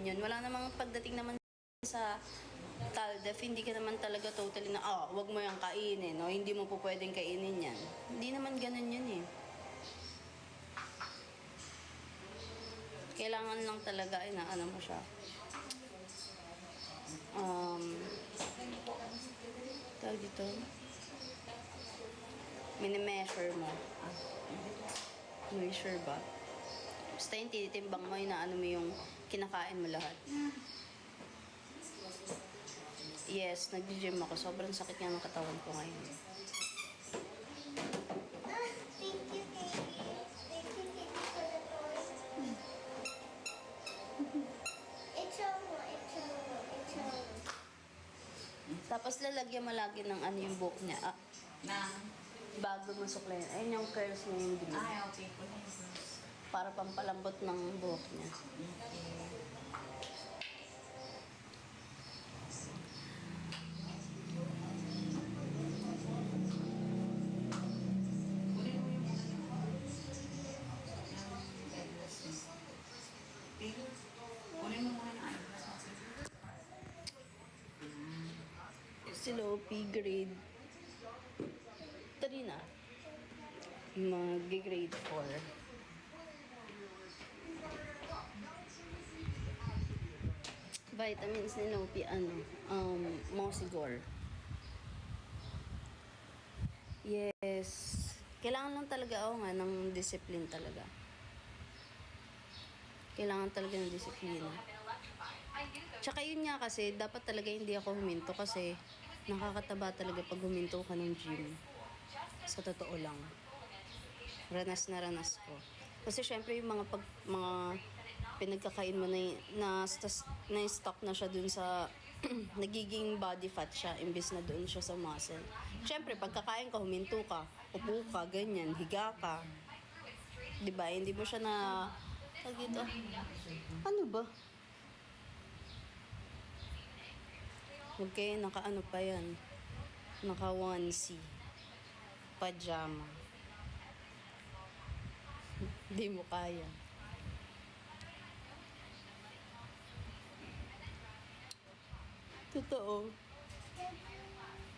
naman yun. Wala namang pagdating naman sa Taldef, hindi ka naman talaga totally na, wag mo yung kainin, no? Hindi mo po pwedeng kainin yan. Hindi naman ganun yun eh. Kailangan lang talaga, ano mo siya. Tawag dito, mini-measure mo. Measure ba? Basta yung tinitimbang mo, inaano mo yung kinakain mo lahat. Yes, nag-gym ako. Sobrang sakit nga ng katawan ko ngayon. Thank you, Katie. Thank you, Katie, for the toys. It's Tapos lalagyan mo lagi ng ano yung buhok niya. Bago mo suklayin. Ayun yung curls niya yung green. Okay po na yun. Para pampalambot ng buhok niya. Kunin mo yung kunin mo muna ng eyebrows mo. Si Lopi, grade 3 na. Mag-grade 4. Vitamins ni Lopi, Mosigor. Yes. Kailangan lang talaga nga ng discipline talaga. Kailangan talaga ng disiplina. Tsaka yun nga kasi, dapat talaga hindi ako huminto kasi nakakataba talaga pag huminto ka ng gym. Sa totoo lang. Ranas na ranas ko. Kasi syempre yung mga pinagkakain mo na stock na siya dun sa nagiging body fat siya imbis na doon siya sa muscle. Syempre pagkakain ka, huminto ka, upo ka, ganyan, higa ka. Diba? Hindi mo siya na dito. Ano ba? Huwag kayo naka-ano pa yan. Naka-onesie. Pajama. Hindi mo kaya. Totoo.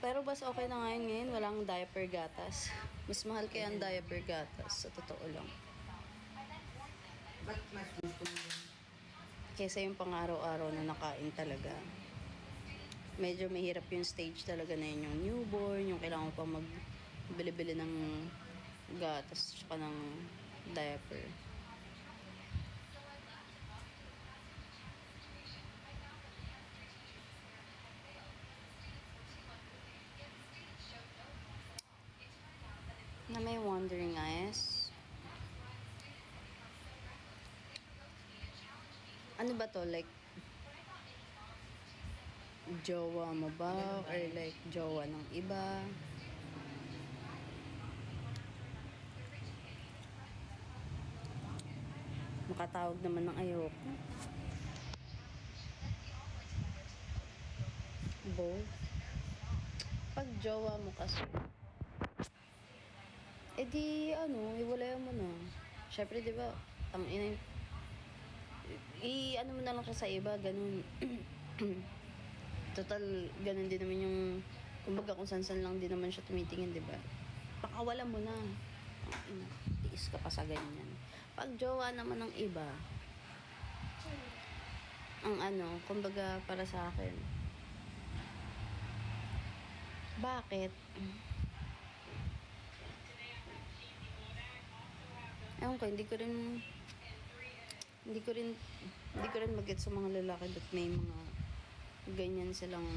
Pero bas okay na ngayon. Walang diaper gatas. Mas mahal kaya ang diaper gatas. Sa totoo lang. Ba't mas gusto mo yun? Kesa yung pang-araw-araw na nakain talaga. Medyo mahirap yung stage talaga na yun. Yung newborn, yung kailangan pa magbili-bili ng gatas tsaka ng diaper. Na may wandering eyes. Ano ba to? Like, jowa mo ba? Or like, jowa ng iba? Makatawag naman ng ayoko. Bo? Pag jowa mo kasi, hiwalayan mo na. Syempre, di ba, ano mo na lang siya sa iba, ganun. Total, ganun din naman yung, kumbaga kung san-san lang din naman siya tumitingin, di ba? Pakawalan mo na. Tiis ka pa sa ganyan. Pag jowa naman ng iba, kumbaga para sa akin, bakit? Ewan ko, hindi ko rin mag-get sa mga lalaki that may mga ganyan silang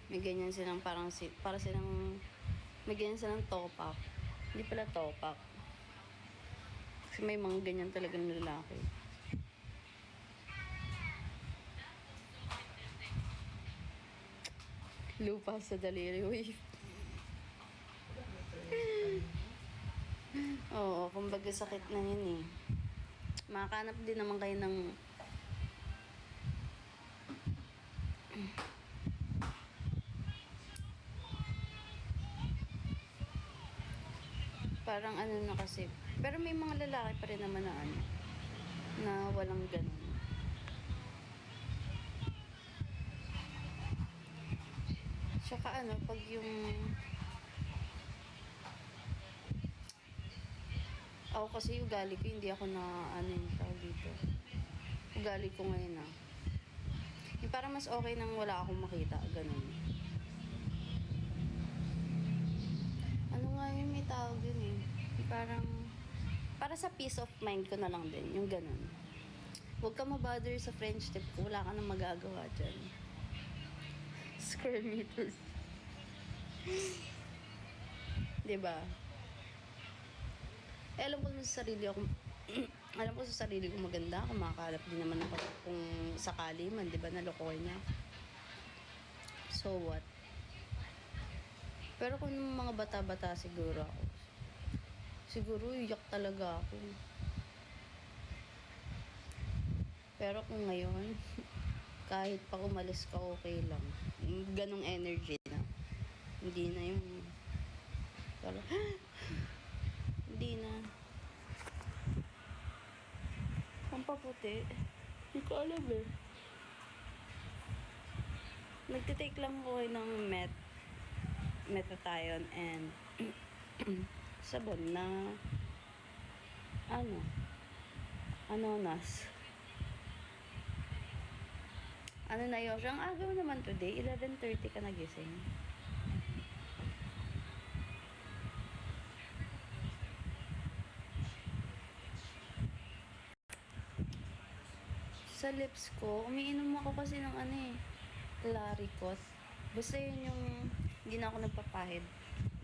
may ganyan silang may ganyan silang topak. Hindi pala topak. Kasi may mga ganyan talagang lalaki. Lupa sa daliri, uy. Oo, kumbaga sakit na yun eh. Makakanap din naman kayo ng parang na kasi Pero may mga lalaki pa rin naman na ano, na walang ganun. Tsaka ano, pag yung ako kasi ugali ko, hindi ako na ano yung tawag dito. Ugali ko ngayon yung parang mas okay nang wala akong makita, ganun. Ano nga yung may tawag yun eh. Yung parang, para sa peace of mind ko na lang din, yung ganun. Huwag ka mabother sa friendship ko, wala ka nang magagawa dyan. Square meters. Diba? Eh, alam ko sa sarili ako, alam ko sa sarili ko maganda, kung makakalap din naman ako kung sakali man, di ba, nalokohin niya. So what? Pero kung mga bata-bata siguro ako, siguro iyak talaga ako. Pero kung ngayon, kahit pa umalis ka, okay lang. Yung ganong energy na. Hindi na yung, parang, hindi na. Ang paputi. Hindi ko alam eh. Nagtitake lang ko ng Metatation and sabon na anonas. Ano na yun? Ang aga mo naman today, 11:30 ka nagising. Sa lips ko, umiinom ako kasi ng Claricot. Basta yun yung, hindi na ako nagpapahid.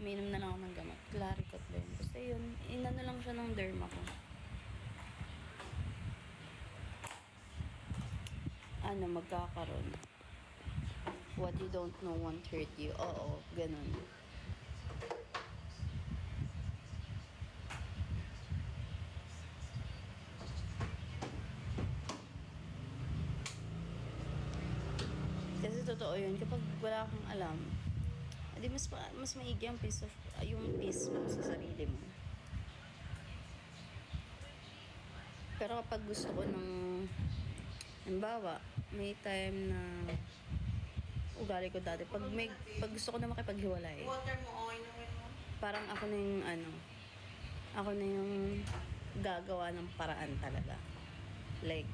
Umiinom na lang ako ng gamot. Claricot din. Basta yun, inano lang siya ng derma ko. Magkakaroon. What you don't know won't hurt you. Oo, ganun. Kasi totoo yun, kapag wala kang alam, edi mas maigi ang yung peace mo sa sarili mo. Pero kapag gusto ko halimbawa, may time na ugali ko dati, pag gusto ko na makipaghiwalay, Water mo, inumin mo. parang ako na yung gagawa ng paraan talaga. Like,